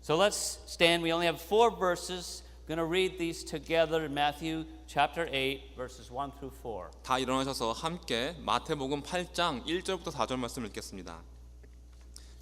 So let's stand. We only have 4 verses. We're going to read these together in Matthew chapter 8 verses 1 through 4. 다 일어나셔서 함께 마태복음 8장 1절부터 4절 말씀 읽겠습니다.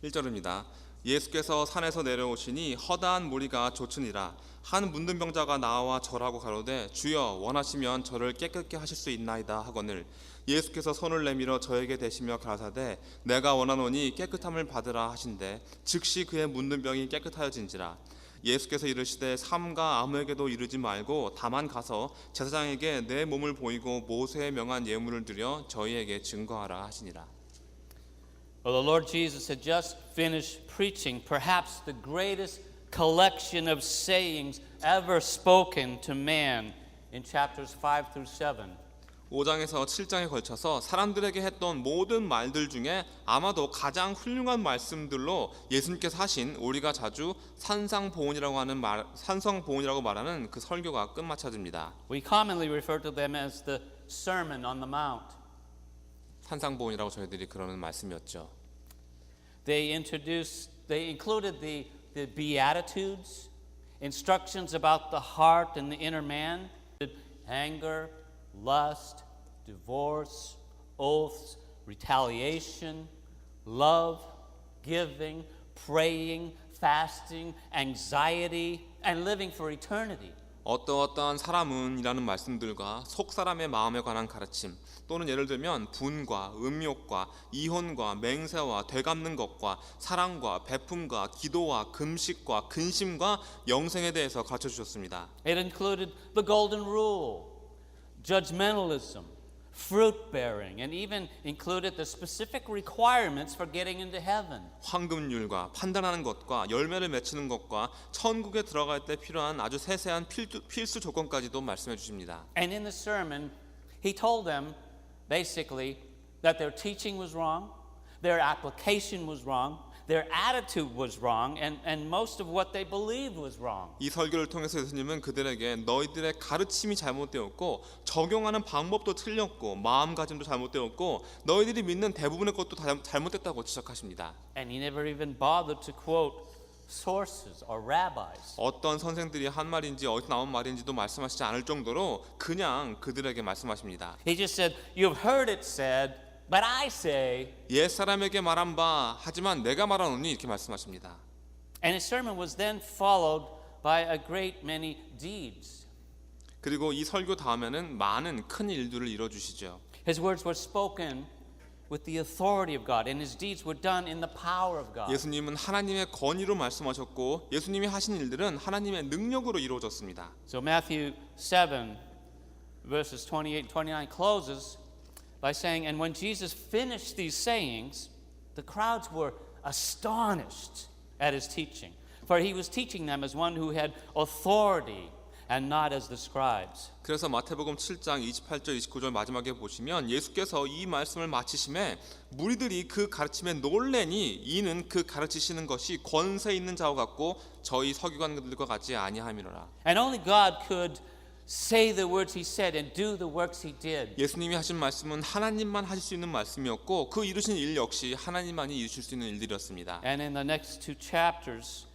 1절입니다. 예수께서 산에서 내려오시니 허다한 무리가 좇으니라. 한 문둥 병자가 나와 절하고 가로되 주여 원하시면 저를 깨끗게 하실 수 있나이다 하거늘 예수께서 손을 내밀어 저에게 대시며 가라사대 내가 원하노니 깨끗함을 받으라 하신대 즉시 그의 문둥병이 깨끗하여진지라. 예수께서 이르시되 삼가 아무에게도 이르지 말고 다만 가서 제사장에게 내 몸을 보이고 모세에 명한 예물을 드려 저희에게 증거하라 하시니라. Well, the Lord Jesus had just finished preaching perhaps the greatest collection of sayings ever spoken to man in chapters 5 through 7. 5장에서 7장에 걸쳐서 사람들에게 했던 모든 말들 중에 아마도 가장 훌륭한 말씀들로 예수님께서 하신 우리가 자주 산상보훈이라고 말하는 그 설교가 끝마쳐집니다. We commonly refer to them as the Sermon on the Mount. 산상보훈이라고 저희들이 그러는 말씀이었죠. They included the Beatitudes, instructions about the heart and the inner man, anger, lust, divorce, oaths, retaliation, love, giving, praying, fasting, anxiety, and living for eternity. 어떠한 사람은이라는 말씀들과 속 사람의 마음에 관한 가르침 또는 예를 들면 분과 음욕과 이혼과 맹세와 되갚는 것과 사랑과 베품과 기도와 금식과 근심과 영생에 대해서 가르쳐 주셨습니다. It included the golden rule, judgmentalism, fruit bearing, and even included the specific requirements for getting into heaven. 황금률과 판단하는 것과 열매를 맺히는 것과 천국에 들어갈 때 필요한 아주 세세한 필수 조건까지도 말씀해 주십니다. And in the sermon, he told them basically that their teaching was wrong, their application was wrong, their attitude was wrong, and most of what they believed was wrong. 이 설교를 통해서 예수님은 그들에게 너희들의 가르침이 잘못되었고 적용하는 방법도 틀렸고 마음가짐도 잘못되었고 너희들이 믿는 대부분의 것도 다 잘못됐다고 지적하십니다. And he never even bothered to quote sources or rabbis. 어떤 선생들이 한 말인지 어디서 나온 말인지도 말씀하시지 않을 정도로 그냥 그들에게 말씀하십니다. He just said, "You've heard it said, but I say." 옛 사람에게 말한 바 하지만 내가 말하노니 이렇게 말씀하십니다. And his sermon was then followed by a great many deeds. 그리고 이 설교 다음에는 많은 큰 일들을 이뤄 주시죠. His words were spoken with the authority of God, and his deeds were done in the power of God. 예수님은 하나님의 권위로 말씀하셨고 예수님이 하신 일들은 하나님의 능력으로 이루어졌습니다. So Matthew 7 verses 28 and 29 closes by saying, "And when Jesus finished these sayings, the crowds were astonished at his teaching, for he was teaching them as one who had authority and not as the scribes." 그래서 마태복음 7장 28절 29절 마지막에 보시면 예수께서 이 말씀을 마치심에 무리들이 그 가르침에 놀래니 이는 그 가르치시는 것이 권세 있는 자와 같고 저희 서기관들과 같지 아니함이로라. And only God could say the words he said and do the works he did. 예수님이 하신 말씀은 하나님만 하실 수 있는 말씀이었고 그 이루신 일 역시 하나님만이 이루실 수 있는 일들이었습니다. And in the next 2 chapters,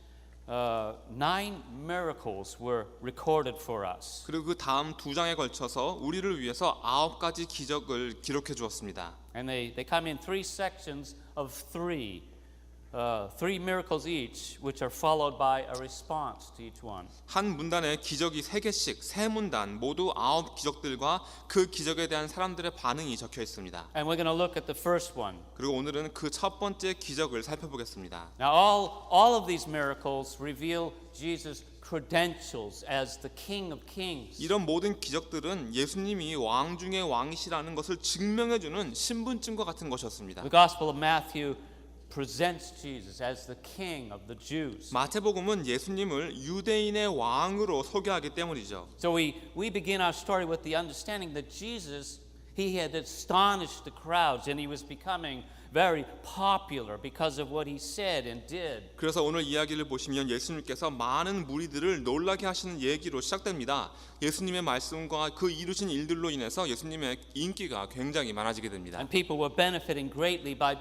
9 miracles were recorded for us. 그리고 그 다음 2장에 걸쳐서 우리를 위해서 9가지 기적을 기록해 주었습니다. And they come in 3 sections of 3 miracles each, which are followed by a response to each one. 한 문단에 기적이 3개씩, 3문단 모두 9 기적들과 그 기적에 대한 사람들의 반응이 적혀 있습니다. And we're going to look at the first one. 그리고 오늘은 그 첫 번째 기적을 살펴보겠습니다. Now all of these miracles reveal Jesus' credentials as the King of Kings. 이런 모든 기적들은 예수님이 왕 중의 왕이시라는 것을 증명해 주는 신분증과 같은 것이었습니다. The Gospel of Matthew presents Jesus as the King of the Jews. 마태복음은 예수님을 유대인의 왕으로 소개하기 때문이죠. So we begin our story with the understanding that Jesus, he had astonished the crowds and he was becoming very popular because of what he said and did. 그래서 오늘 이야기를 보시면 예수님께서 많은 무리들을 놀라게 하시는 얘기로 시작됩니다. 예수님의 말씀과 그 이루신 일들로 인해서 예수님의 인기가 굉장히 많아지게 됩니다. And people were benefiting greatly by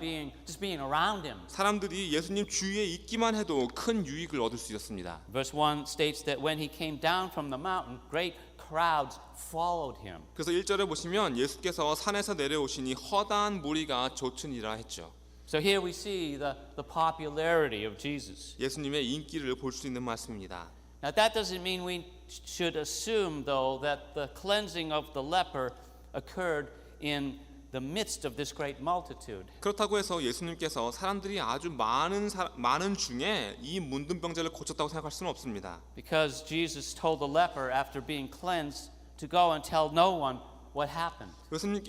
just being around him. 사람들이 예수님 주위에 있기만 해도 큰 유익을 얻을 수 있었습니다. Verse 1 states that when he came down from the mountain, great crowds followed him. 그래서 1절에 보시면 예수께서 산에서 내려오시니 허다한 무리가 좇으니라 했죠. So here we see the popularity of Jesus. 예수님의 인기를 볼 수 있는 말씀입니다. Now that doesn't mean we should assume though that the cleansing of the leper occurred in the midst of this great multitude. 그렇다고 해서 예수님께서 사람들이 아주 많은 중에 이 문둥병자를 고쳤다고 생각할 수는 없습니다. Because Jesus told the leper after being cleansed to go and tell no one what happened.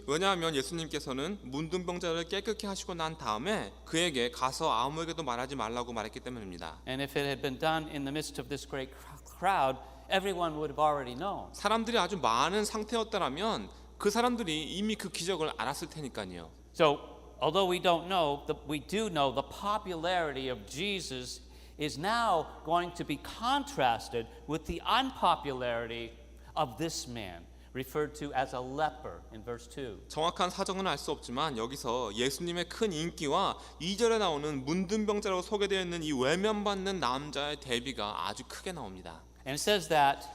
왜냐하면 예수님께서는 문둥병자를 깨끗게 하시고 난 다음에 그에게 가서 아무에게도 말하지 말라고 말했기 때문입니다. And if it had been done in the midst of this great crowd, everyone would have already known. 사람들이 아주 많은 상태였다라면 그 사람들이 이미 그 기적을 알았을 테니까요. So, although we don't know, we do know the popularity of Jesus is now going to be contrasted with the unpopularity of this man, referred to as a leper in verse 2. 정확한 사정은 알 수 없지만 여기서 예수님의 큰 인기와 2절에 나오는 문둥병자라고 소개되어 있는 이 외면받는 남자의 대비가 아주 크게 나옵니다. And it says that,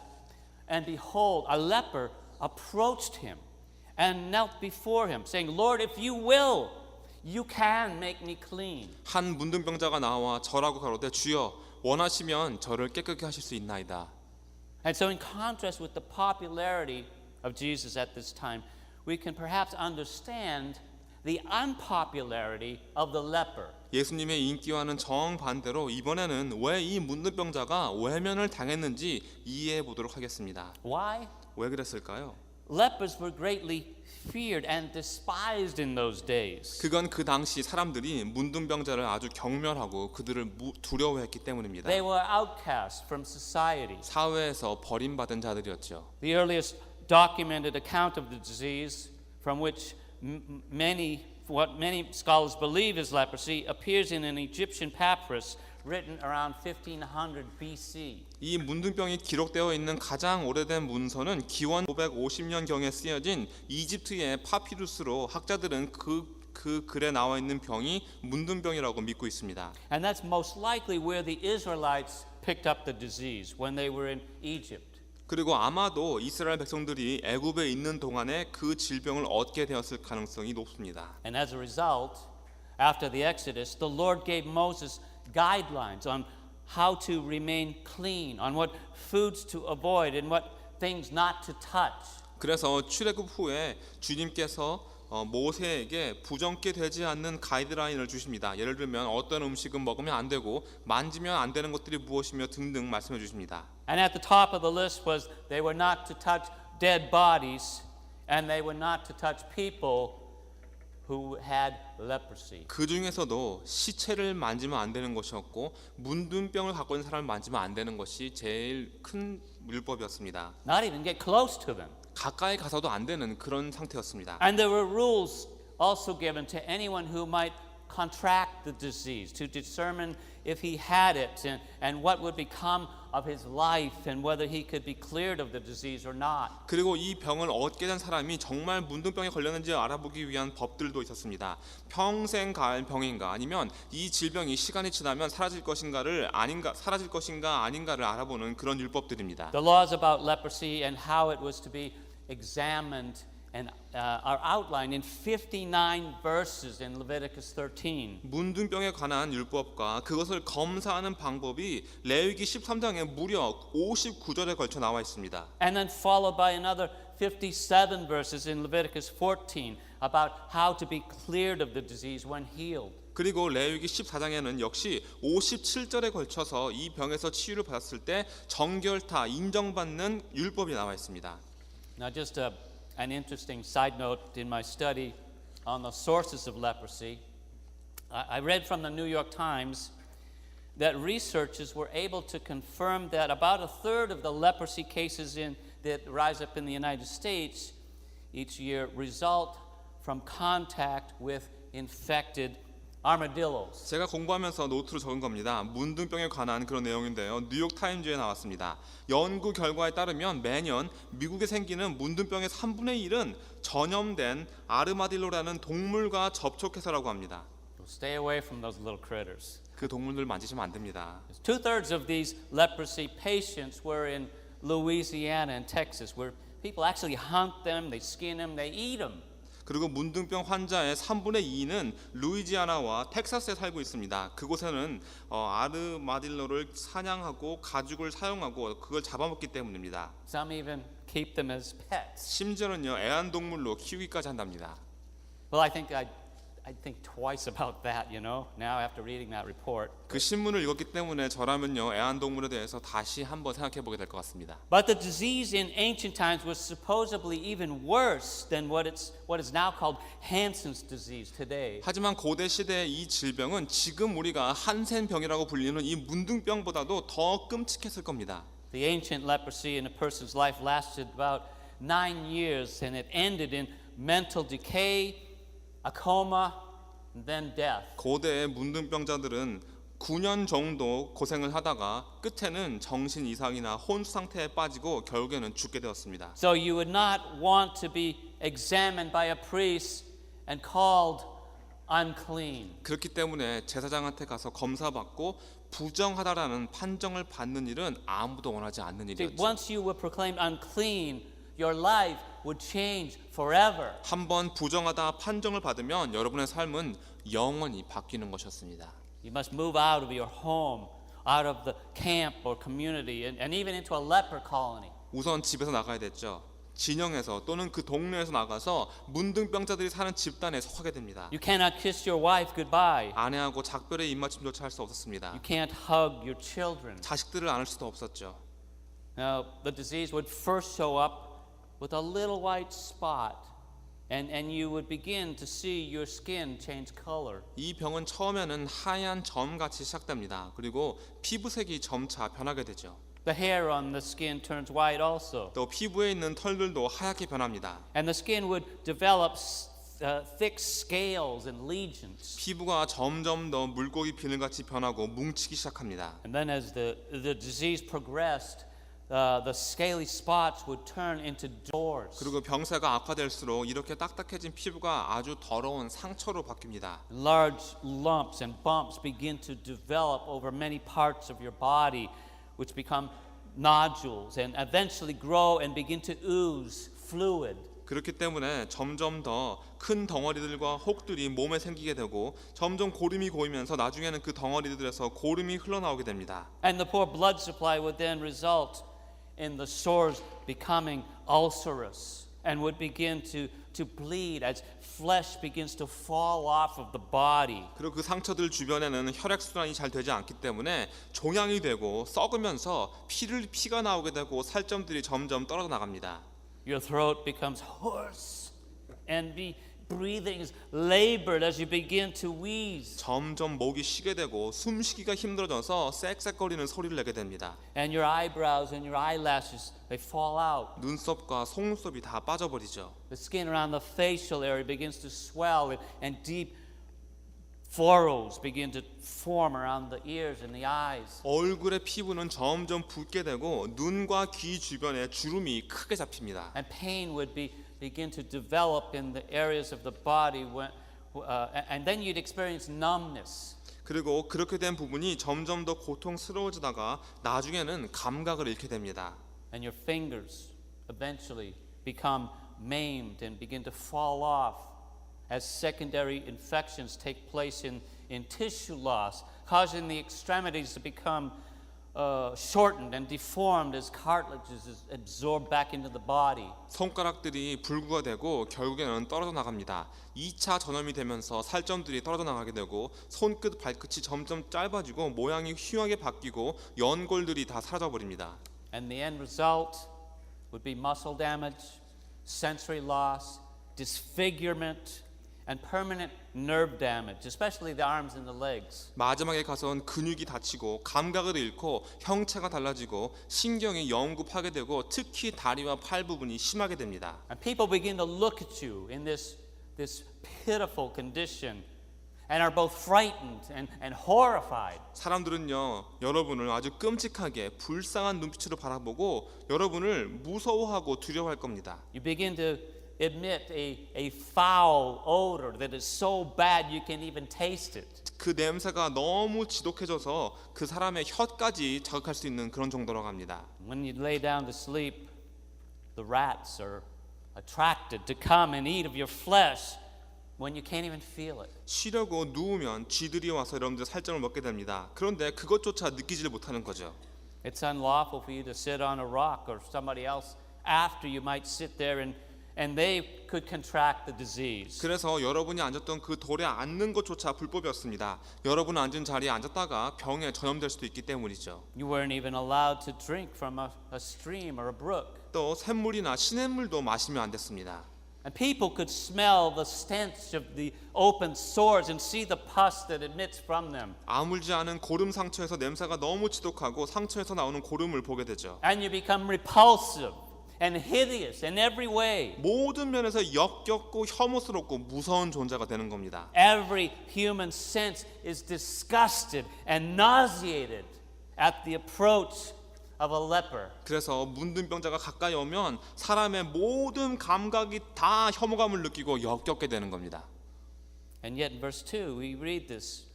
and behold, a leper approached him and knelt before him, saying, Lord, if you will, you can make me clean. 한 문둥병자가 나와 절하고 가로되 주여 원하시면 저를 깨끗게 하실 수 있나이다. And so in contrast with the popularity of Jesus at this time, we can perhaps understand the unpopularity of the leper. 예수님의 인기와는 정반대로 이번에는 왜 이 문둥병자가 외면을 당했는지 이해해 보도록 하겠습니다. Why? 왜 그랬을까요? Lepers were greatly feared and despised in those days. 그건 그 당시 사람들이 문둥병자를 아주 경멸하고 그들을 두려워했기 때문입니다. They were outcasts from society. 사회에서 버림받은 자들이었죠. The earliest documented account of the disease, from which what many scholars believe is leprosy, appears in an Egyptian papyrus written around 1500 BC. 이 문둥병이 기록되어 있는 가장 오래된 문서는 기원 550년경에 쓰여진 이집트의 파피루스로 학자들은 그 글에 나와 있는 병이 문둥병이라고 믿고 있습니다. And that's most likely where the Israelites picked up the disease when they were in Egypt. 그리고 아마도 이스라엘 백성들이 애굽에 있는 동안에 그 질병을 얻게 되었을 가능성이 높습니다. And as a result, after the Exodus, the Lord gave Moses guidelines on how to remain clean, on what foods to avoid and what things not to touch. 그래서 출애굽 후에 주님께서 모세에게 부정케 되지 않는 가이드라인을 주십니다. 예를 들면 어떤 음식은 먹으면 안 되고 만지면 안 되는 것들이 무엇이며 등등 말씀해 주십니다. And at the top of the list was they were not to touch dead bodies and they were not to touch people who had leprosy. 그 중에서도 시체를 만지면 안 되는 것이었고 문둥병을 갖고 있는 사람을 만지면 안 되는 것이 제일 큰 율법이었습니다. Not even get close to them. 가까이 가서도 안 되는 그런 상태였습니다. And there were rules also given to anyone who might contract the disease to determine if he had it and what would become of his life and whether he could be cleared of the disease or not. 그리고 이 병을 얻게 된 사람이 정말 문둥병에 걸렸는지 알아보기 위한 법들도 있었습니다. 평생 갈 병인가 아니면 이 질병이 시간이 지나면 사라질 것인가 아닌가를 알아보는 그런 율법들입니다. The laws about leprosy and how it was to be examined and are outlined in 59 verses in Leviticus 13. 문둥병에 관한 율법과 그것을 검사하는 방법이 레위기 13장에 무려 59절에 걸쳐 나와 있습니다. And then followed by another 57 verses in Leviticus 14 about how to be cleared of the disease when healed. 그리고 레위기 14장에는 역시 57절에 걸쳐서 이 병에서 치유를 받았을 때 정결타 인정받는 율법이 나와 있습니다. Now just an interesting side note in my study on the sources of leprosy. I read from the New York Times that researchers were able to confirm that about a third of the leprosy cases that rise up in the United States each year result from contact with infected armadillos. 제가 공부하면서 노트로 적은 겁니다. 문둥병에 관한 그런 내용인데요. 뉴욕 타임즈에 나왔습니다. 연구 결과에 따르면 매년 미국에 생기는 문둥병의 3분의 1은 전염된 아르마딜로라는 동물과 접촉해서라고 합니다. So stay away from those little critters. 그 동물들 만지시면 안 됩니다. 2/3 of these leprosy patients were in Louisiana and Texas, where people actually hunt them, they skin them, they eat them. 그리고 문둥병 환자의 3분의 2는 루이지아나와 텍사스에 살고 있습니다. 그곳에는 아르마딜로를 사냥하고 가죽을 사용하고 그걸 잡아먹기 때문입니다. Some even keep them as pets. 심지어는요 애완동물로 키우기까지 한답니다. Well, I think twice about that, now after reading that report. 그 신문을 읽었기 때문에 저라면요 애완동물에 대해서 다시 한번 생각해 보게 될 것 같습니다. But the disease in ancient times was supposedly even worse than what is now called Hansen's disease today. 하지만 고대 시대의 이 질병은 지금 우리가 한센병이라고 불리는 이 문둥병보다도 더 끔찍했을 겁니다. The ancient leprosy in a person's life lasted about 9 years, and it ended in mental decay, a coma, and then death. 고대의 문둥병자들은 9년 정도 고생을 하다가 끝에는 정신 이상이나 혼수 상태에 빠지고 결국에는 죽게 되었습니다. So you would not want to be examined by a priest and called unclean. 그렇기 때문에 제사장한테 가서 검사받고 부정하다라는 판정을 받는 일은 아무도 원하지 않는 See, 일이었죠. once you were proclaimed unclean, your life would change forever. 한번 부정하다 판정을 받으면 여러분의 삶은 영원히 바뀌는 것이었습니다. You must move out of your home, out of the camp or community, and even into a leper colony. 우선 집에서 나가야 됐죠. 진영에서 또는 그 동네에서 나가서 문둥병자들이 사는 집단에 속하게 됩니다. You cannot kiss your wife goodbye. 아내하고 작별의 입맞춤조차 할 수 없었습니다. You can't hug your children. 자식들을 안을 수도 없었죠. Now, the disease would first show up with a little white spot, and you would begin to see your skin change color. 이 병은 처음에는 하얀 점같이 시작됩니다. 그리고 피부색이 점차 변하게 되죠. The hair on the skin turns white also. 또 피부에 있는 털들도 하얗게 변합니다. And the skin would develop thick scales and lesions. 피부가 점점 더 물고기 비늘같이 변하고 뭉치기 시작합니다. And then as the disease progressed, the scaly spots would turn into doors. 그리고 병세가 악화될수록 이렇게 딱딱해진 피부가 아주 더러운 상처로 바뀝니다. Large lumps and bumps begin to develop over many parts of your body, which become nodules and eventually grow and begin to ooze fluid. 그렇기 때문에 점점 더 큰 덩어리들과 혹들이 몸에 생기게 되고 점점 고름이 고이면서 나중에는 그 덩어리들에서 고름이 흘러나오게 됩니다. And the poor blood supply would then result in the sores becoming ulcerous and would begin to bleed as flesh begins to fall off of the body. 그리고 그 상처들 주변에는 혈액순환이 잘 되지 않기 때문에 종양이 되고 썩으면서 피가 나오게 되고 살점들이 점점 떨어져 나갑니다. Your throat becomes hoarse and breathing is labored as you begin to wheeze. 점점 목이 쉬게 되고 숨쉬기가 힘들어져서 쌕쌕거리는 소리를 내게 됩니다. And your eyebrows and your eyelashes, they fall out. 눈썹과 속눈썹이 다 빠져버리죠. The skin around the facial area begins to swell and deep furrows begin to form around the ears and the eyes. 얼굴의 피부는 점점 붓게 되고 눈과 귀 주변에 주름이 크게 잡힙니다. And pain would begin to develop in the areas of the body and then you'd experience numbness. 그리고 그렇게 된 부분이 점점 더 고통스러워지다가 나중에는 감각을 잃게 됩니다. And your fingers eventually become maimed and begin to fall off as secondary infections take place in tissue loss, causing the extremities to become shortened and deformed as cartilage is absorbed back into the body. 손가락들이 불구가 되고 결국에는 떨어져 나갑니다. 2차 전염이 되면서 살점들이 떨어져 나가게 되고 손끝 발끝이 점점 짧아지고 모양이 흉하게 바뀌고 연골들이 다 사라져 버립니다. And the end result would be muscle damage, sensory loss, disfigurement, and permanent nerve damage, especially the arms and the legs. 마지막에 가서는 근육이 다치고 감각을 잃고 형체가 달라지고 신경이 영구 파괴되고 특히 다리와 팔 부분이 심하게 됩니다. And people begin to look at you in this this pitiful condition and are both frightened and horrified. 사람들은요, 여러분을 아주 끔찍하게 불쌍한 눈빛으로 바라보고 여러분을 무서워하고 두려워할 겁니다. You begin to emit a foul odor that is so bad you can even taste it. 그 냄새가 너무 지독해져서 그 사람의 혀까지 자극할 수 있는 그런 정도라고 합니다. When you lay down to sleep, the rats are attracted to come and eat of your flesh when you can't even feel it. 쉬려고 누우면 쥐들이 와서 여러분들 살점을 먹게 됩니다. 그런데 그것조차 느끼지를 못하는 거죠. It's unlawful for you to sit on a rock or somebody else after you might sit there and they could contract the disease. 그래서 여러분이 앉았던 그 돌에 앉는 것조차 불법이었습니다. 여러분 앉은 자리에 앉았다가 병에 전염될 수도 있기 때문이죠. You weren't even allowed to drink from a stream or a brook. 또 샘물이나 시냇물도 마시면 안 됐습니다. And people could smell the stench of the open sores and see the pus that emits from them. 아물지 않은 고름 상처에서 냄새가 너무 지독하고 상처에서 나오는 고름을 보게 되죠. And you become repulsive and hideous in every way. 모든 면에서 역겹고 혐오스럽고 무서운 존재가 되는 겁니다. Every human sense is disgusted and nauseated at the approach of a leper. 그래서 문둥병자가 가까이 오면 사람의 모든 감각이 다 혐오감을 느끼고 역겹게 되는 겁니다. And yet in verse 2 we read this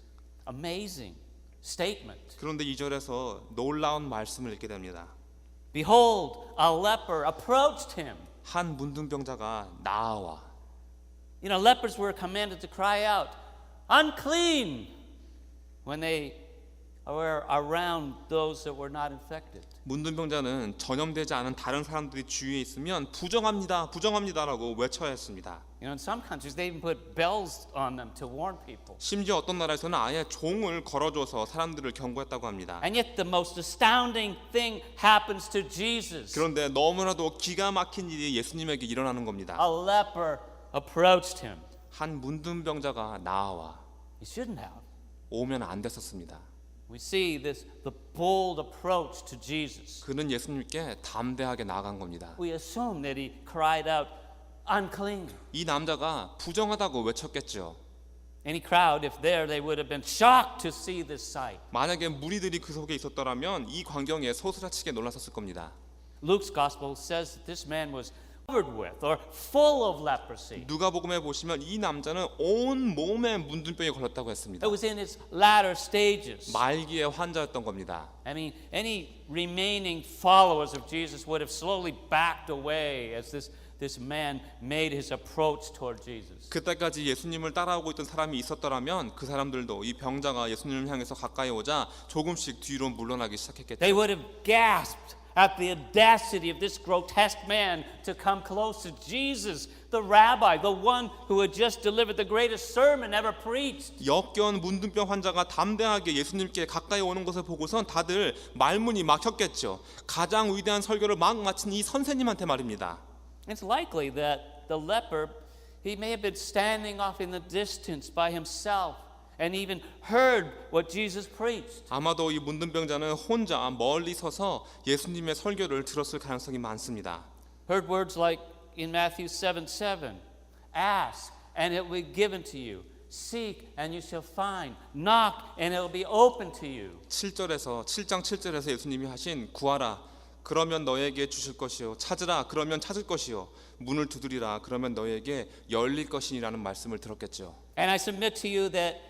amazing statement. 그런데 2절에서 놀라운 말씀을 읽게 됩니다. Behold, a leper approached him. 한 문둥병자가 나와. You know, lepers were commanded to cry out, unclean, when they were around those that were not infected. 문둥병자는 전염되지 않은 다른 사람들이 주위에 있으면 부정합니다, 부정합니다라고 외쳐야 했습니다. You know, in some countries they even put bells on them to warn people. 심지어 어떤 나라에서는 아예 종을 걸어줘서 사람들을 경고했다고 합니다. And yet the most astounding thing happens to Jesus. 그런데 너무나도 기가 막힌 일이 예수님에게 일어나는 겁니다. A leper approached him. 한 문둥병자가 나와. He shouldn't have. 오면 안 됐었습니다. We see the bold approach to Jesus. 그는 예수님께 담대하게 나아간 겁니다. We assume that he cried out, unclean. 이 남자가 부정하다고 외쳤겠죠. Any crowd, if there, they would have been shocked to see this sight. 만약에 무리들이 그 속에 있었더라면 이 광경에 소스라치게 놀랐었을 겁니다. Luke's gospel says that this man was covered with or full of leprosy. 누가복음에 보시면 이 남자는 온 몸에 문둥병에 걸렸다고 했습니다. It was in its latter stages. 말기의 환자였던 겁니다. I mean, any remaining followers of Jesus would have slowly backed away as this man made his approach toward Jesus. 그때까지 예수님을 따라오고 있던 사람이 있었더라면 그 사람들도 이 병자가 예수님을 향해서 가까이 오자 조금씩 뒤로 물러나기 시작했겠죠. They would have gasped at the audacity of this grotesque man to come close to Jesus, the rabbi, the one who had just delivered the greatest sermon ever preached. 역겨운 문둥병 환자가 담대하게 예수님께 가까이 오는 것을 보고선 다들 말문이 막혔겠죠. 가장 위대한 설교를 막 마친 이 선생님한테 말입니다. It's likely that the leper, he may have been standing off in the distance by himself and even heard what Jesus preached. 아마도 이 문둥병자는 혼자 멀리 서서 예수님의 설교를 들었을 가능성이 많습니다. Heard words like in Matthew 7:7, ask and it will be given to you. Seek and you shall find. Knock and it will be open to you. 7장 7절에서 예수님이 하신 구하라 그러면 너에게 주실 것이요 찾으라 그러면 찾을 것이요 문을 두드리라 그러면 너에게 열릴 것이니라는 말씀을 들었겠죠. And I submit to you that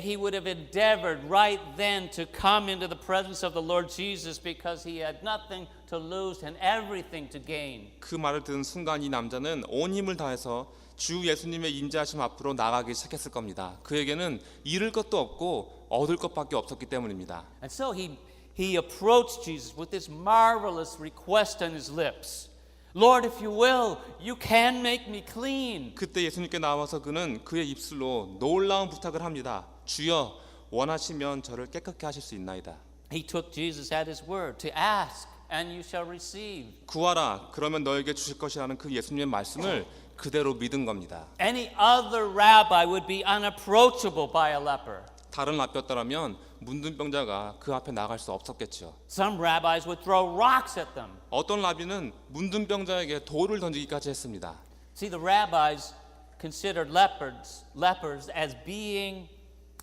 he would have endeavored right then to come into the presence of the Lord Jesus because he had nothing to lose and everything to gain. 그 말을 들은 순간 이 남자는 온 힘을 다해서 주 예수님의 임재하심 앞으로 나가기 시작했을 겁니다. 그에게는 잃을 것도 없고 얻을 것밖에 없었기 때문입니다. And so he approached Jesus with this marvelous request on his lips. Lord, if you will, you can make me clean. 그때 예수님께 나와서 그는 그의 입술로 놀라운 부탁을 합니다. 주여 원하시면 저를 깨끗게 하실 수 있나이다. He took Jesus at his word to ask and you shall receive. 구하라 그러면 너에게 주실 것이라는 그 예수님의 말씀을 그대로 믿은 겁니다. Any other rabbi would be unapproachable by a leper. 다른 라비였더라면 문둥병자가 그 앞에 나갈 수 없었겠죠. Some rabbis would throw rocks at them. 어떤 라비는 문둥병자에게 돌을 던지기까지 했습니다. See, the rabbis considered lepers as being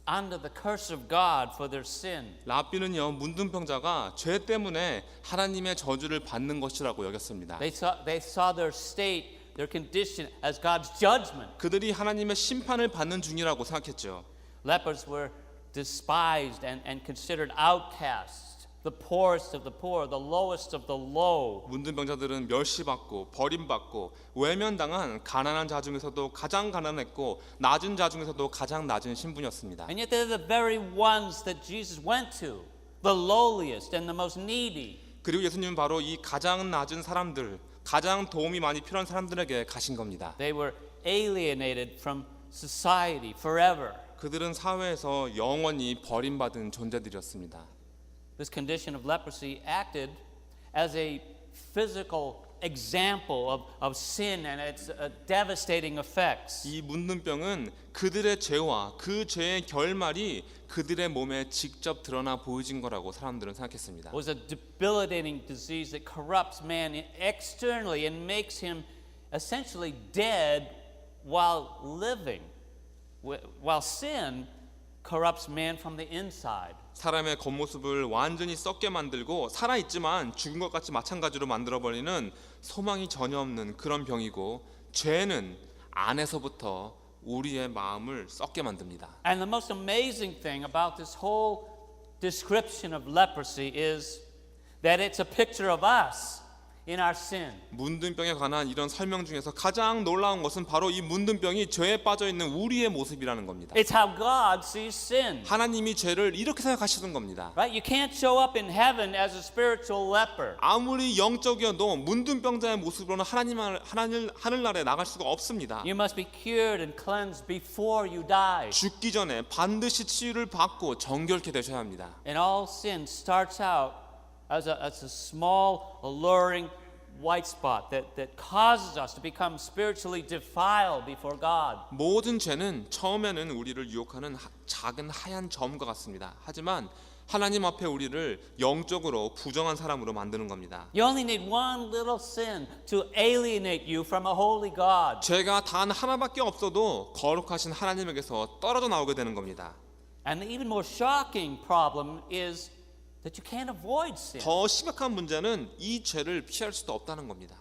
under the curse of God for their sin. 랍비는요, 문둥병자가 죄 때문에 하나님의 저주를 받는 것이라고 여겼습니다. They saw their state, their condition as God's judgment. 그들이 하나님의 심판을 받는 중이라고 생각했죠. Lepers were despised and considered outcasts, the poorest of the poor, the lowest of the low. 문둥병자들은 멸시받고 버림받고 외면당한 가난한 자 중에서도 가장 가난했고 낮은 자 중에서도 가장 낮은 신분이었습니다. And yet they're the very ones that Jesus went to, the lowliest and the most needy. 그리고 예수님은 바로 이 가장 낮은 사람들, 가장 도움이 많이 필요한 사람들에게 가신 겁니다. They were alienated from society forever. 그들은 사회에서 영원히 버림받은 존재들이었습니다. This condition of leprosy acted as a physical example of sin and its devastating effects. 이 문둥병은 그들의 죄와 그 죄의 결말이 그들의 몸에 직접 드러나 보여진 거라고 사람들은 생각했습니다. It was a debilitating disease that corrupts man externally and makes him essentially dead while living, while sin corrupts man from the inside. 사람의 겉모습을 완전히 썩게 만들고 살아있지만 죽은 것 같이 마찬가지로 만들어버리는 소망이 전혀 없는 그런 병이고, 죄는 안에서부터 우리의 마음을 썩게 만듭니다. And the most amazing thing about this whole description of leprosy is that it's a picture of us in our sin. 문둥병에 관한 이런 설명 중에서 가장 놀라운 것은 바로 이 문둥병이 죄에 빠져 있는 우리의 모습이라는 겁니다. It's how God sees sin. 하나님이 죄를 이렇게 생각하시는 겁니다. Right? You can't show up in heaven as a spiritual leper. 아무리 영적이어도 문둥병자의 모습으로는 하늘나라에 나갈 수가 없습니다. You must be cured and cleansed before you die. 죽기 전에 반드시 치유를 받고 정결케 되셔야 합니다. And all sin starts out as a small, alluring white spot that causes us to become spiritually defiled before God. 모든 죄는 처음에는 우리를 유혹하는 작은 하얀 점과 같습니다. 하지만 하나님 앞에 우리를 영적으로 부정한 사람으로 만드는 겁니다. You only need one little sin to alienate you from a holy God. 죄가 단 하나밖에 없어도 거룩하신 하나님에게서 떨어져 나오게 되는 겁니다. And the even more shocking problem is that you can't avoid sin. 더 심각한 문제는 이 죄를 피할 수도 없다는 겁니다.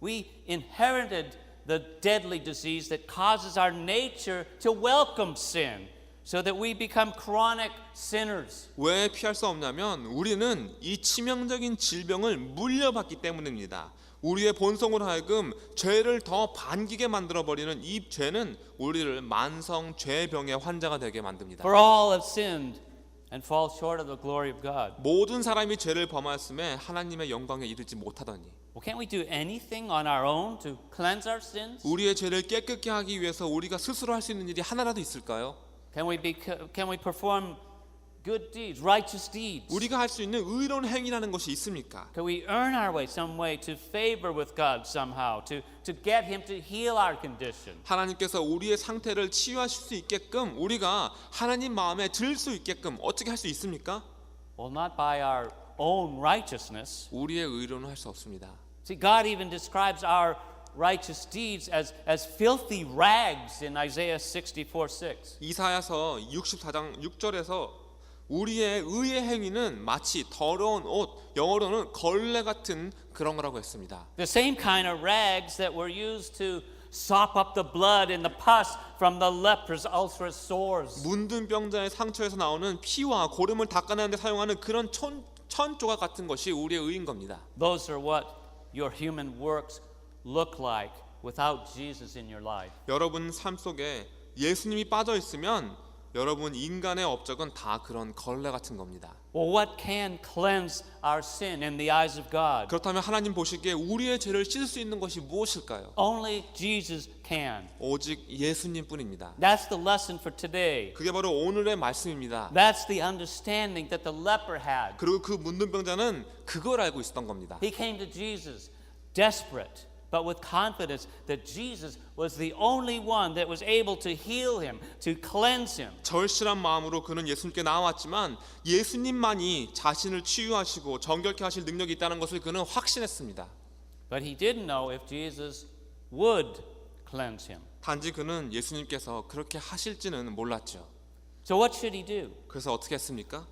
We inherited the deadly disease that causes our nature to welcome sin, so that we become chronic sinners. 왜 피할 수 없냐면 우리는 이 치명적인 질병을 물려받기 때문입니다. 우리의 본성으로 하여금 죄를 더 반기게 만들어버리는 이 죄는 우리를 만성 죄병의 환자가 되게 만듭니다. For all have sinned and fall short of the glory of God. 모든 사람이 죄를 범하였음에 하나님의 영광에 이르지 못하더니, Well, can't we do anything on our own to cleanse our sins? 우리의 죄를 깨끗게 하기 위해서 우리가 스스로 할 수 있는 일이 하나라도 있을까요? Can we perform good deeds, righteous deeds? 우리가 할 수 있는 의로운 행위라는 것이 있습니까? Can we earn our way some way to favor with God somehow, to get Him to heal our condition? 하나님께서 우리의 상태를 치유하실 수 있게끔, 우리가 하나님 마음에 들 수 있게끔 어떻게 할 수 있습니까? Well, not by our own righteousness. 우리의 의로는 할 수 없습니다. See, God even describes our righteous deeds as filthy rags in Isaiah 64:6. 이사야서 64장 6절에서 우리의 의의 행위는 마치 더러운 옷, 영어로는 걸레 같은 그런 거라고 했습니다. The same kind of rags that were used to sop up the blood and the pus from the leper's ulcerous sores. 문둥병자의 상처에서 나오는 피와 고름을 닦아내는 데 사용하는 그런 천조각 같은 것이 우리의 의인 겁니다. Those are what your human works look like without Jesus in your life. 여러분 삶 속에 예수님이 빠져 있으면 여러분 인간의 업적은 다 그런 걸레 같은 겁니다. Well, what can cleanse our sin in the eyes of God? 그렇다면 하나님 보시기에 우리의 죄를 씻을 수 있는 것이 무엇일까요? Only Jesus can. 오직 예수님뿐입니다. That's the lesson for today. 그게 바로 오늘의 말씀입니다. That's the understanding that the leper had. 그리고 그 문둥병자는 그걸 알고 있었던 겁니다. He came to Jesus desperate, but with confidence that Jesus was the only one that was able to heal him, to cleanse him. 절실한 마음으로 그는 예수님께 나왔지만 예수님만이 자신을 치유하시고 정결케 하실 능력이 있다는 것을 그는 확신했습니다. But he didn't know if Jesus would cleanse him. 단지 그는 예수님께서 그렇게 하실지는 몰랐죠. So what should he do? 그래서 어떻게 했습니까?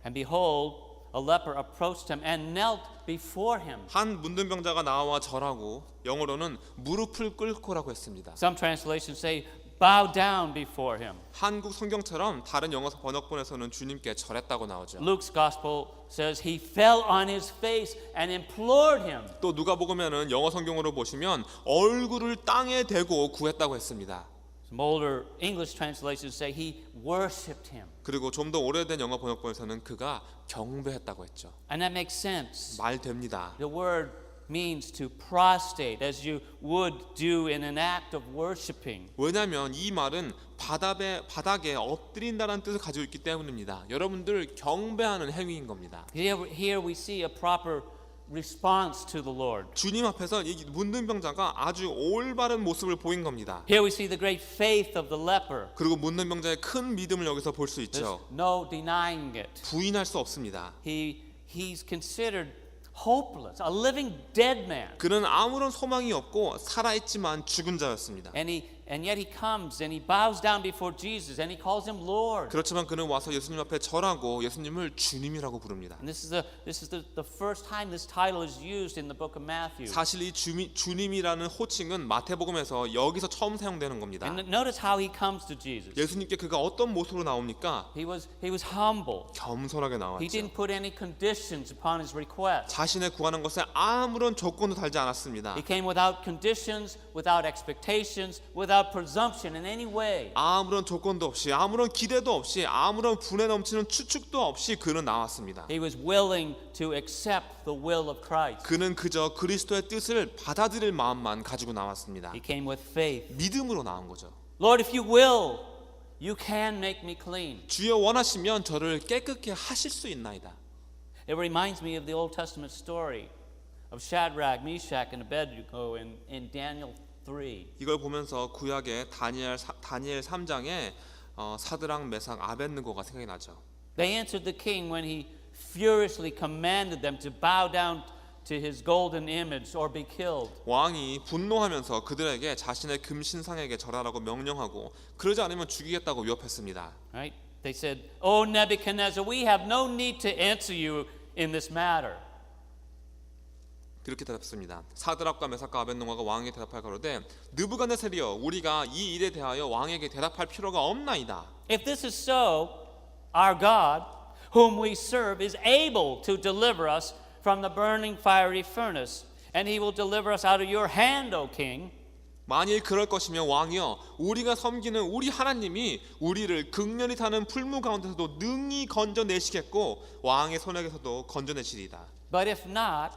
And behold, a leper approached him and knelt before him. 한 문둥병자가 나와 절하고 영어로는 무릎을 꿇고라고 했습니다. Some translations say bow down before him. 한국 성경처럼 다른 영어 번역본에서는 주님께 절했다고 나오죠. Luke's gospel says he fell on his face and implored him. 또 누가복음에는 영어 성경으로 보시면 얼굴을 땅에 대고 구했다고 했습니다. Some older English translations say he worshipped him. 그리고 좀 더 오래된 영어 번역본에서는 그가 경배했다고 했죠. And that makes sense. 말 됩니다. The word means to prostrate as you would do in an act of worshiping. 왜냐하면 이 말은 바닥에 엎드린다는 뜻을 가지고 있기 때문입니다. 여러분들 경배하는 행위인 겁니다. Here we see a proper response to the Lord. 주님 앞에서 이 문둥병자가 아주 올바른 모습을 보인 겁니다. Here we see the great faith of the leper. 그리고 문둥병자의 큰 믿음을 여기서 볼 수 There's 있죠. no denying it. 부인할 수 없습니다. He's considered hopeless, a living dead man. 그는 아무런 소망이 없고 살아있지만 죽은 자였습니다. And yet he comes and he bows down before Jesus and he calls him Lord. 그렇지만 그는 와서 예수님 앞에 절하고 예수님을 주님이라고 부릅니다. And this is the first time this title is used in the book of Matthew. 사실 이 주님이라는 호칭은 마태복음에서 여기서 처음 사용되는 겁니다. And notice how he comes to Jesus. 예수님께 그가 어떤 모습으로 나옵니까? He was humble. 겸손하게 He 나왔죠. didn't put any conditions upon his request. 자신의 구하는 것에 아무런 조건도 달지 않았습니다. He came without conditions, without expectations, without presumption in any way. 아무런 조건도 없이 아무런 기대도 없이 아무런 분에 넘치는 추측도 없이 그는 나왔습니다. He was willing to accept the will of Christ. 그는 그저 그리스도의 뜻을 받아들일 마음만 가지고 나왔습니다. He came with faith. 믿음으로 나온 거죠. Lord, if you will, you can make me clean. 주여 원하시면 저를 깨끗게 하실 수 있나이다. It reminds me of the Old Testament story of Shadrach, Meshach, and Abednego in Daniel 3. 이걸 보면서 구약의 다니엘 3장에 사드락, 메삭, 아벳느고가 생각이 나죠. They answered the king when he furiously commanded them to bow down to his golden image or be killed. 왕이 분노하면서 그들에게 자신의 금신상에게 절하라고 명령하고 그러지 않으면 죽이겠다고 위협했습니다. Right? They said, "Oh Nebuchadnezzar, we have no need to answer you in this matter." 그렇게 대답했습니다. 사드락과 메삭과 아벳느고가 왕에게 대답할 가로되 느부갓네살이여 우리가 이 일에 대하여 왕에게 대답할 필요가 없나이다. If this is so, our God, whom we serve, is able to deliver us from the burning fiery furnace, and he will deliver us out of your hand, O king. 만일 그럴 것이면 왕이여 우리가 섬기는 우리 하나님이 우리를 극렬히 타는 풀무 가운데서도 능히 건져내시겠고 왕의 손에게서도 건져내시리이다. But if not,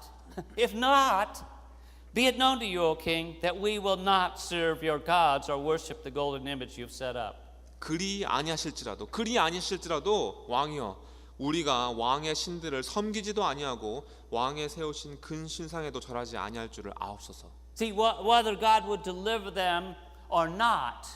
be it known to you, O king, that we will not serve your gods or worship the golden image you've set up. 그리 아니하실지라도 왕이여 우리가 왕의 신들을 섬기지도 아니하고 왕의 세우신 근 신상에도 절하지 아니할 줄을 아옵소서. See, whether God would deliver them or not,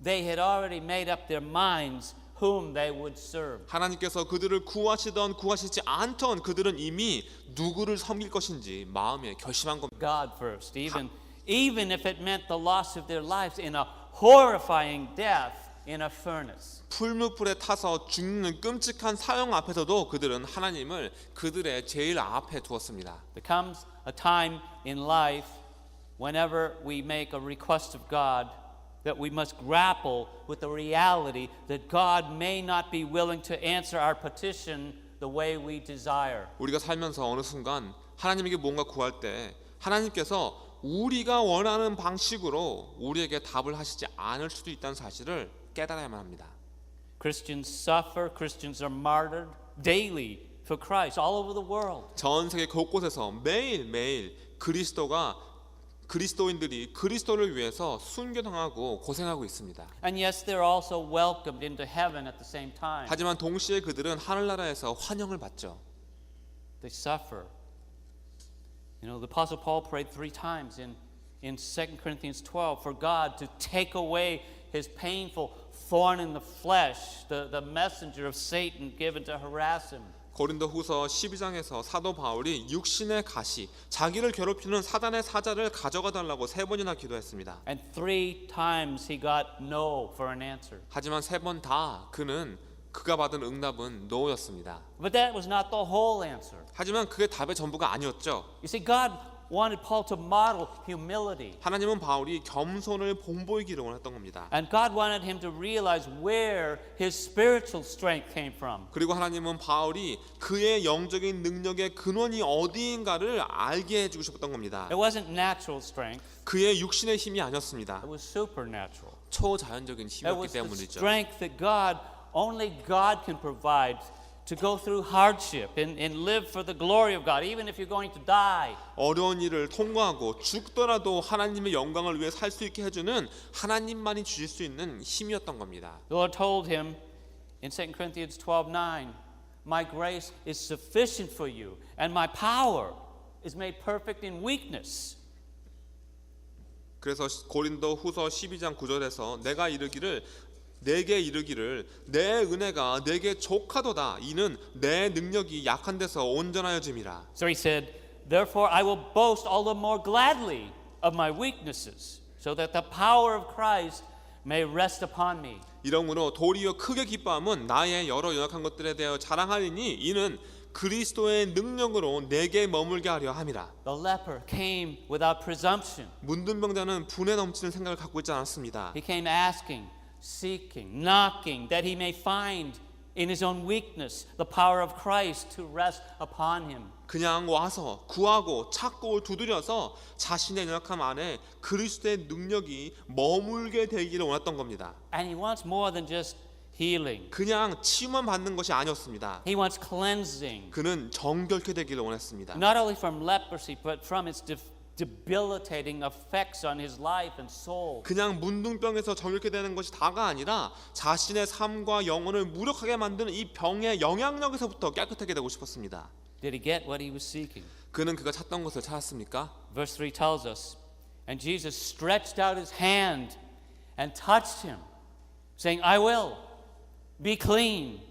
they had already made up their minds whom they would serve. 하나님께서 그들을 구하시던 구하시지 않던 그들은 이미 누구를 섬길 것인지 마음에 결심한 겁니다. God first, even if it meant the loss of their lives in a horrifying death in a furnace. 풀무불에 타서 죽는 끔찍한 사형 앞에서도 그들은 하나님을 그들의 제일 앞에 두었습니다. There comes a time in life whenever we make a request of God that we must grapple with the reality that God may not be willing to answer our petition the way we desire. 우리가 살면서 어느 순간 하나님에게 뭔가 구할 때 하나님께서 우리가 원하는 방식으로 우리에게 답을 하시지 않을 수도 있다는 사실을 깨달아야만 합니다. Christians suffer, Christians are martyred daily for Christ all over the world. 전 세계 곳곳에서 매일매일 그리스도인들이 그리스도를 위해서 순교당하고 고생하고 있습니다. And yes, they're also welcomed into heaven at the same time. 하지만 동시에 그들은 하늘나라에서 환영을 받죠. They suffer. You know, the Apostle Paul prayed 3 times in 2 Corinthians 12 for God to take away his painful thorn in the flesh, the messenger of Satan given to harass him. 고린도후서 12장에서 사도 바울이 육신의 가시, 자기를 괴롭히는 사단의 사자를 가져가 달라고 3번이나 기도했습니다. And 3 times he got no for an answer. 하지만 3번 다 그가 받은 응답은 노였습니다. But that was not the whole answer. 하지만 그게 답의 전부가 아니었죠. You see, God wanted Paul to model humility. 하나님은 바울이 겸손을 본보이기를 원했던 겁니다. And God wanted him to realize where his spiritual strength came from. 그리고 하나님은 바울이 그의 영적인 능력의 근원이 어디인가를 알게 해주고 싶었던 겁니다. It wasn't natural strength. 그의 육신의 힘이 아니었습니다. It was supernatural. 초자연적인 It 힘이었기 was the 때문이죠. strength that only God can provide to go through hardship and live for the glory of God, even if you're going to die. 어려운 일을 통과하고 죽더라도 하나님의 영광을 위해 살 수 있게 해주는 하나님만이 주실 수 있는 힘이었던 겁니다. The Lord told him in 2 Corinthians 12:9, "My grace is sufficient for you, and my power is made perfect in weakness." 그래서 고린도 후서 12장 9절에서 내게 이르기를 내 은혜가 내게 족하도다. 이는 내 능력이 약한 데서 온전하여짐이라. So he said, "Therefore I will boast all the more gladly of my weaknesses, so that the power of Christ may rest upon me." 이러므로 도리어 크게 기뻐함은 나의 여러 연약한 것들에 대하여 자랑하리니 이는 그리스도의 능력으로 내게 머물게 하려 함이라. The leper came without presumption. 문둥병자는 분에 넘치는 생각을 갖고 있지 않았습니다. He came asking, seeking, knocking, that he may find in his own weakness the power of Christ to rest upon him. 그냥 와서 구하고 찾고 두드려서 자신의 연약함 안에 그리스도의 능력이 머물게 되기를 원했던 겁니다. And he wants more than just healing. 그냥 치유만 받는 것이 아니었습니다. He wants cleansing, 그는 정결케 되기를 원했습니다. not only from leprosy, but from its debilitating effects on his life and soul. 그냥 문둥병에서 정결케 되는 것이 다가 아니라 자신의 삶과 영혼을 무력하게 만드는 이 병의 영향력에서부터 깨끗하게 되고 싶었습니다. Did he get what he was seeking? 그는 그가 찾던 것을 찾았습니까? Verse 3 tells us, "And Jesus stretched out his hand and touched him, saying, I will be clean.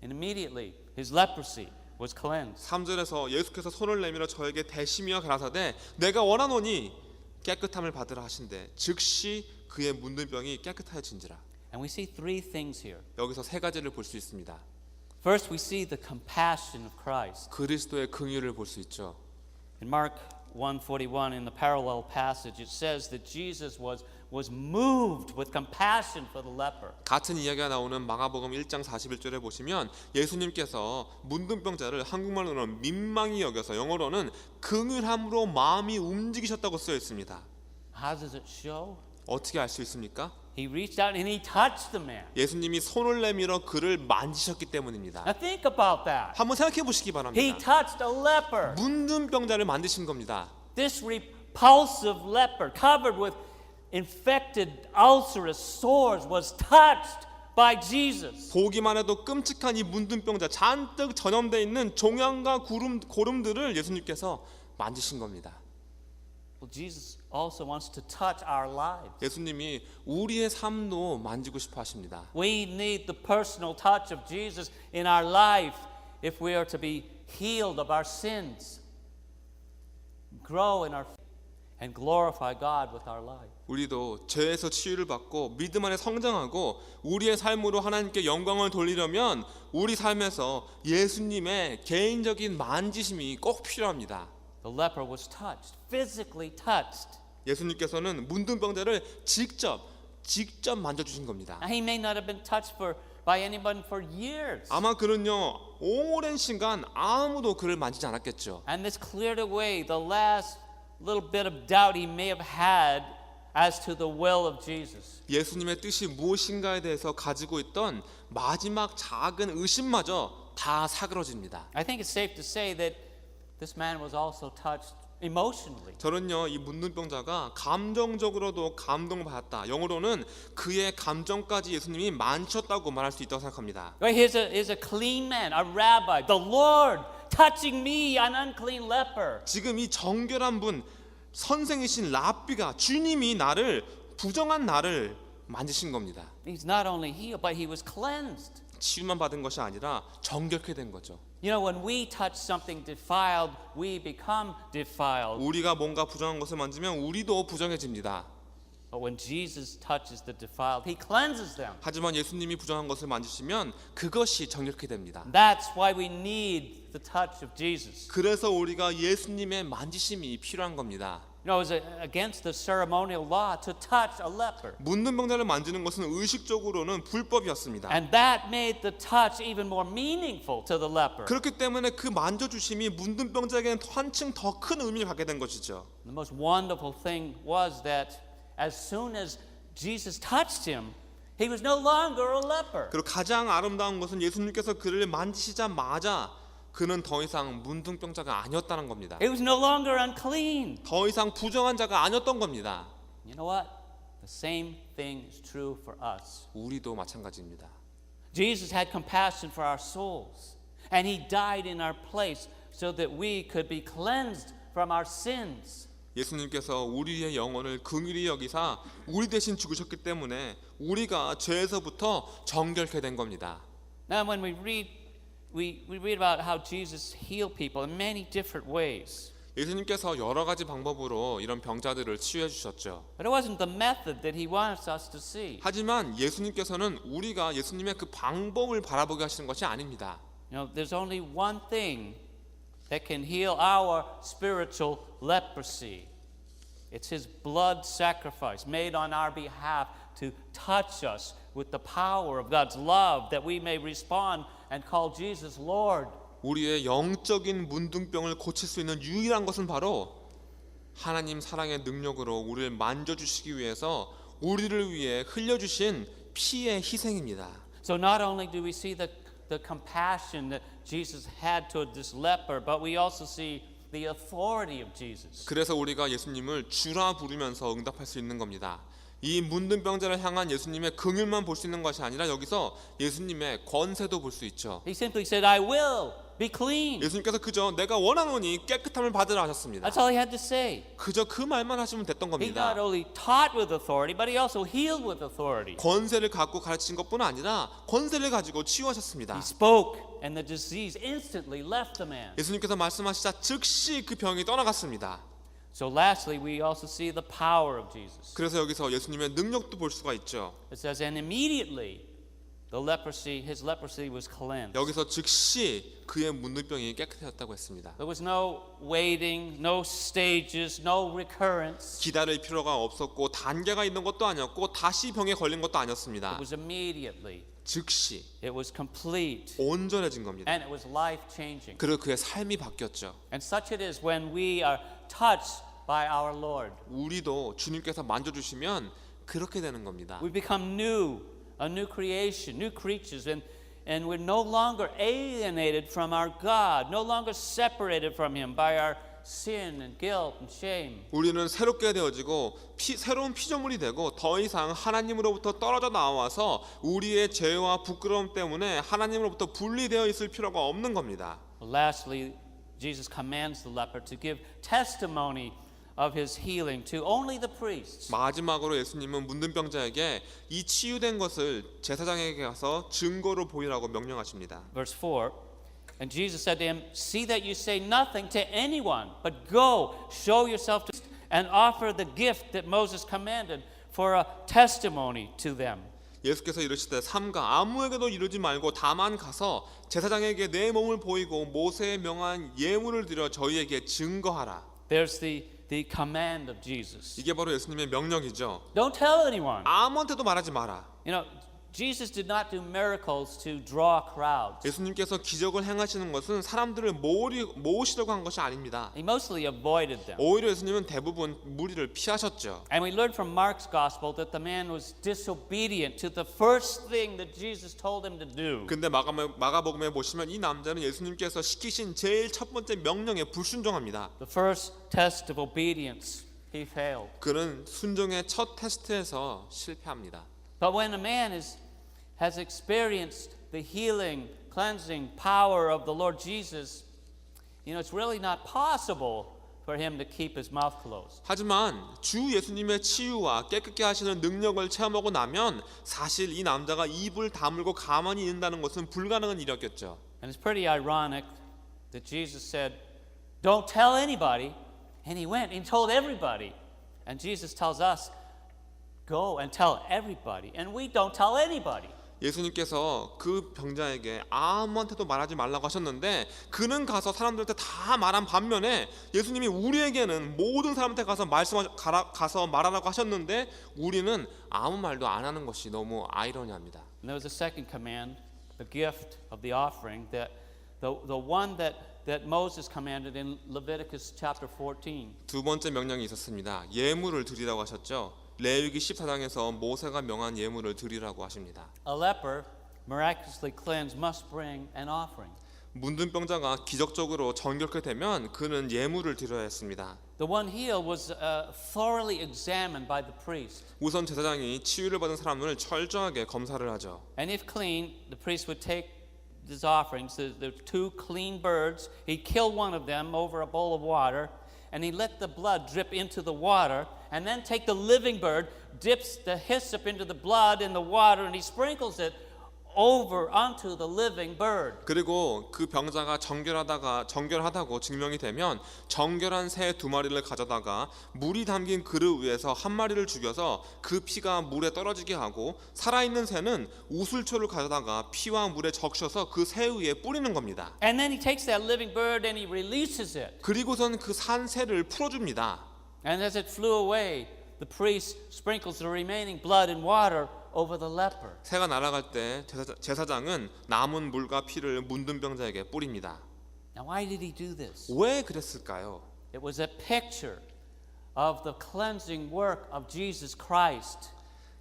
And immediately his leprosy was cleansed." 3절에서 예수께서 손을 내밀어 저에게 대시며 가라사대 내가 원하노니 깨끗함을 받으라 하신대 즉시 그의 문둥병이 깨끗하여진지라. And we see 3 things here. 여기서 3가지를 볼 수 있습니다. First, we see the compassion of Christ. 그리스도의 긍휼을 볼 수 있죠. In Mark 1:41, in the parallel passage, it says that Jesus was moved with compassion for the leper. 같은 이야기가 나오는 마가복음 1장 41절에 보시면 예수님께서 문둥병자를 한국말로는 민망히 여겨서 영어로는 긍휼함으로 마음이 움직이셨다고 쓰여 있습니다. How does it show? 어떻게 알 수 있습니까? He reached out and he touched the man. 예수님이 손을 내밀어 그를 만지셨기 때문입니다. Now think about that. 한번 생각해 보시기 He 바랍니다. touched a leper. 문둥병자를 만드신 겁니다. This repulsive leper, covered with infected ulcerous sores, was touched by Jesus. 보기만 해도 끔찍한 이 문둥병자 잔뜩 전염되어 있는 종양과 고름들을 예수님께서 만지신 겁니다. Well, Jesus also wants to touch our lives. 예수님이 우리의 삶도 만지고 싶어 하십니다. We need the personal touch of Jesus in our life if we are to be healed of our sins, grow in our faith, and glorify God with our life. 우리도 죄에서 치유를 받고 믿음 안에 성장하고 우리의 삶으로 하나님께 영광을 돌리려면 우리 삶에서 예수님의 개인적인 만지심이 꼭 필요합니다. The leper was touched, physically touched. 예수님께서는 문둥병자를 직접 만져주신 겁니다. Now, he may not have been touched by anyone for years. 아마 그는요 오랜 시간 아무도 그를 만지지 않았겠죠. And this cleared away the last little bit of doubt he may have had as to the will of Jesus. 예수님의 뜻이 무엇인가에 대해서 가지고 있던 마지막 작은 의심마저 다 사그러집니다. I think it's safe to say that this man was also touched emotionally. 저는요 이 문둥병자가 감정적으로도 감동받았다. 영어로는 그의 감정까지 예수님이 만졌다고 말할 수 있다고 생각합니다. Right, here's a clean man, a rabbi, the Lord touching me, an unclean leper. 지금 이 정결한 분 선생이신 랍비가 주님이 나를 부정한 나를 만지신 겁니다. He's not only healed, but he was cleansed. 치유만 받은 것이 아니라 정결케 된 거죠. You know, when we touch something defiled, we become defiled. 우리가 뭔가 부정한 것을 만지면 우리도 부정해집니다. But when Jesus touches the defiled, he cleanses them. 하지만 예수님이 부정한 것을 만지시면 그것이 정결케 됩니다. That's why we need the touch of Jesus. 그래서 우리가 예수님의 만지심이 필요한 겁니다. You know, it was against the ceremonial law to touch a leper. 문둥 병자를 만지는 것은 의식적으로는 불법이었습니다. And that made the touch even more meaningful to the leper. 그렇기 때문에 그 만져주심이 문둥 병자에게는 한층 더 큰 의미를 갖게 된 것이죠. The most wonderful thing was that as soon as Jesus touched him, he was no longer a leper. 그리고 가장 아름다운 것은 예수님께서 그를 만지시자마자 그는 더 이상 문둥병자가 아니었다는 겁니다. He was no longer unclean. 더 이상 부정한 자가 아니었던 겁니다. You know what? The same thing is true for us. 우리도 마찬가지입니다. Jesus had compassion for our souls, and he died in our place so that we could be cleansed from our sins. 예수님께서 우리의 영혼을 긍휼히 여기사 우리 대신 죽으셨기 때문에 우리가 죄에서부터 정결케 된 겁니다. Now when we read about how Jesus healed people in many different ways. 예수님께서 여러 가지 방법으로 이런 병자들을 치유해 주셨죠. But it wasn't the method that he wants us to see. 하지만 예수님께서는 우리가 예수님의 그 방법을 바라보게 하시는 것이 아닙니다. You know, there's only one thing that can heal our spiritual leprosy. It's his blood sacrifice made on our behalf to touch us with the power of God's love that we may respond and call Jesus Lord. 우리의 영적인 문둥병을 고칠 수 있는 유일한 것은 바로 하나님 사랑의 능력으로 우리를 만져주시기 위해서 우리를 위해 흘려주신 피의 희생입니다. So not only do we see the compassion that Jesus had toward this leper, but we also see the authority of Jesus. 그래서 우리가 예수님을 주라 부르면서 응답할 수 있는 겁니다. 이 문둥병자를 향한 예수님의 긍휼만 볼 수 있는 것이 아니라 여기서 예수님의 권세도 볼 수 있죠. He simply said, I will be clean. 예수님께서 그저 내가 원하노니 깨끗함을 받으라 하셨습니다. That's all he had to say. 그저 그 말만 하시면 됐던 He 겁니다. not only taught with authority, but he also healed with authority. 권세를 갖고 가르친 것뿐 아니라 권세를 가지고 치유하셨습니다. He spoke, and the disease instantly left the man. 예수님께서 말씀하시자 즉시 그 병이 떠나갔습니다. So lastly, we also see the power of Jesus. 그래서 여기서 예수님의 능력도 볼 수가 있죠. It says, and immediately his leprosy was cleansed. 여기서 즉시 그의 문둥병이 깨끗해졌다고 했습니다. There was no waiting, no stages, no recurrence. 기다릴 필요가 없었고 단계가 있는 것도 아니었고 다시 병에 걸린 것도 It 아니었습니다. was immediately. 즉시 It was complete. 온전해진 겁니다. And it was life-changing. 그리고 그의 삶이 바뀌었죠. And such it is when we are touched by our Lord. 우리도 주님께서 만져주시면 그렇게 되는 겁니다. We become new, a new creation, new creatures, and we're no longer alienated from our God, no longer separated from Him by our sin and guilt and shame. 우리는 새롭게 되어지고 새로운 피조물이 되고 더 이상 하나님으로부터 떨어져 나와서 우리의 죄와 부끄러움 때문에 하나님으로부터 분리되어 있을 필요가 없는 겁니다. Lastly, Jesus commands the leper to give testimony of his healing to only the priests. 마지막으로 예수님은 문둥병자에게 이 치유된 것을 제사장에게 가서 증거로 보이라고 명령하십니다. Verse 4, and Jesus said to him, see that you say nothing to anyone, but go, show yourself to and offer the gift that Moses commanded for a testimony to them. 예수께서 이르시되 삼가 아무에게도 이르지 말고 다만 가서 제사장에게 내 몸을 보이고 모세의 명한 예물을 드려 저희에게 증거하라. There's the command of Jesus. 이게 바로 예수님의 명령이죠. Don't tell anyone. 아무한테도 말하지 마라. You know, Jesus did not do miracles to draw crowds. 예수님께서 기적을 행하시는 것은 사람들을 모으시려고 한 것이 아닙니다. He mostly avoided them. 오히려 예수님은 대부분 무리를 피하셨죠. And we learn from Mark's gospel that the man was disobedient to the first thing that Jesus told him to do. 근데 마가복음에 보시면 이 남자는 예수님께서 시키신 제일 첫 번째 명령에 불순종합니다. The first test of obedience, he failed. 그는 순종의 첫 테스트에서 실패합니다. But when a man has experienced the healing, cleansing power of the Lord Jesus, you know, it's really not possible for him to keep his mouth closed. 하지만 주 예수님의 치유와 깨끗게 하시는 능력을 체험하고 나면 사실 이 남자가 입을 다물고 가만히 있는다는 것은 불가능한 일이었겠죠. And it's pretty ironic that Jesus said, "Don't tell anybody." And he went and told everybody. And Jesus tells us, "Go and tell everybody." And we don't tell anybody. 예수님께서 그 병자에게 아무한테도 말하지 말라고 하셨는데 그는 가서 사람들한테 다 말한 반면에 예수님이 우리에게는 모든 사람한테 가서 가서 말하라고 하셨는데 우리는 아무 말도 안 하는 것이 너무 아이러니합니다. And there was a second command, the gift of the offering, that the one that Moses commanded in Leviticus chapter 14. 두 번째 명령이 있었습니다. 예물을 드리라고 하셨죠. 레위기 14장에서 모세가 명한 예물을 드리라고 하십니다. A leper, miraculously cleansed, must bring an offering. 문둥병자가 기적적으로 정결케 되면 그는 예물을 드려야 했습니다. The one healed was thoroughly examined by the priest. 우선 제사장이 치유를 받은 사람을 철저하게 검사를 하죠. And if clean, the priest would take these offerings, the two clean birds, he'd kill one of them over a bowl of water, and he let the blood drip into the water, and then take the living bird, dips the hyssop into the blood in the water, and he sprinkles it over onto the living bird. 그리고 그 병자가 정결하다고 증명이 되면 정결한 새 두 마리를 가져다가 물이 담긴 그릇 위에서 한 마리를 죽여서 그 피가 물에 떨어지게 하고 살아있는 새는 우슬초를 가져다가 피와 물에 적셔서 그 새 위에 뿌리는 겁니다. And then he takes that living bird and he releases it. 그리고선 그 산 새를 풀어줍니다. And as it flew away, the priest sprinkles the remaining blood and water over the leper. 새가 날아갈 때 제사장은 남은 물과 피를 문둥병자에게 뿌립니다. Now, why did he do this? 왜 그랬을까요? It was a picture of the cleansing work of Jesus Christ,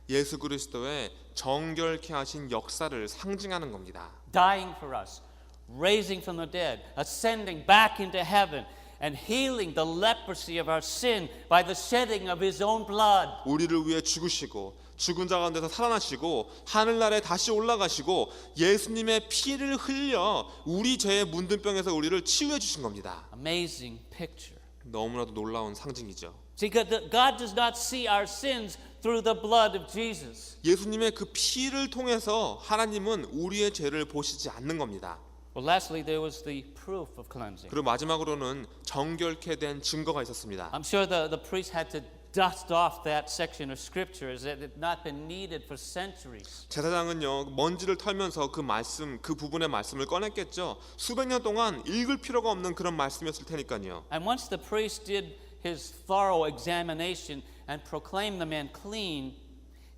예수 그리스도의 정결케 하신 역사를 상징하는 겁니다. dying for us, raising from the dead, ascending back into heaven, and healing the leprosy of our sin by the shedding of his own blood. 우리를 위해 죽으시고 죽은 자 가운데서 살아나시고 하늘나라에 다시 올라가시고 예수님의 피를 흘려 우리 죄의 문둥병에서 우리를 치유해 주신 겁니다. Amazing picture. 너무나도 놀라운 상징이죠. See, God does not see our sins through the blood of Jesus. 예수님의 그 피를 통해서 하나님은 우리의 죄를 보시지 않는 겁니다. Well, lastly, there was the proof of cleansing. 그리고 마지막으로는 정결케 된 증거가 있었습니다. I'm sure the priest had to dust off that section of scripture as it had not been needed for centuries. 제사장은요 먼지를 털면서 그 부분의 말씀을 꺼냈겠죠. 수백 년 동안 읽을 필요가 없는 그런 말씀이었을 테니까요. And once the priest did his thorough examination and proclaimed the man clean,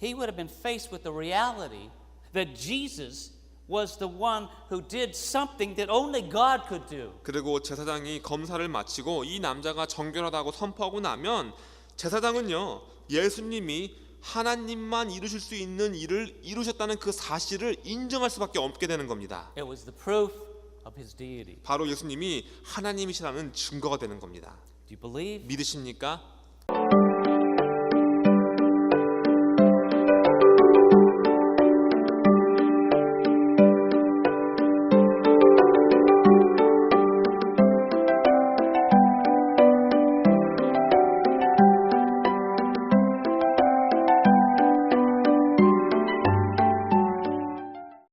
he would have been faced with the reality that Jesus was the one who did something that only God could do. 그리고 제사장이 검사를 마치고 이 남자가 정결하다고 선포하고 나면 제사장은요 예수님이 하나님만 이루실 수 있는 일을 이루셨다는 그 사실을 인정할 수밖에 없게 되는 겁니다. It was the proof of his deity. 바로 예수님이 하나님이시라는 증거가 되는 겁니다. Do you believe? 믿으십니까?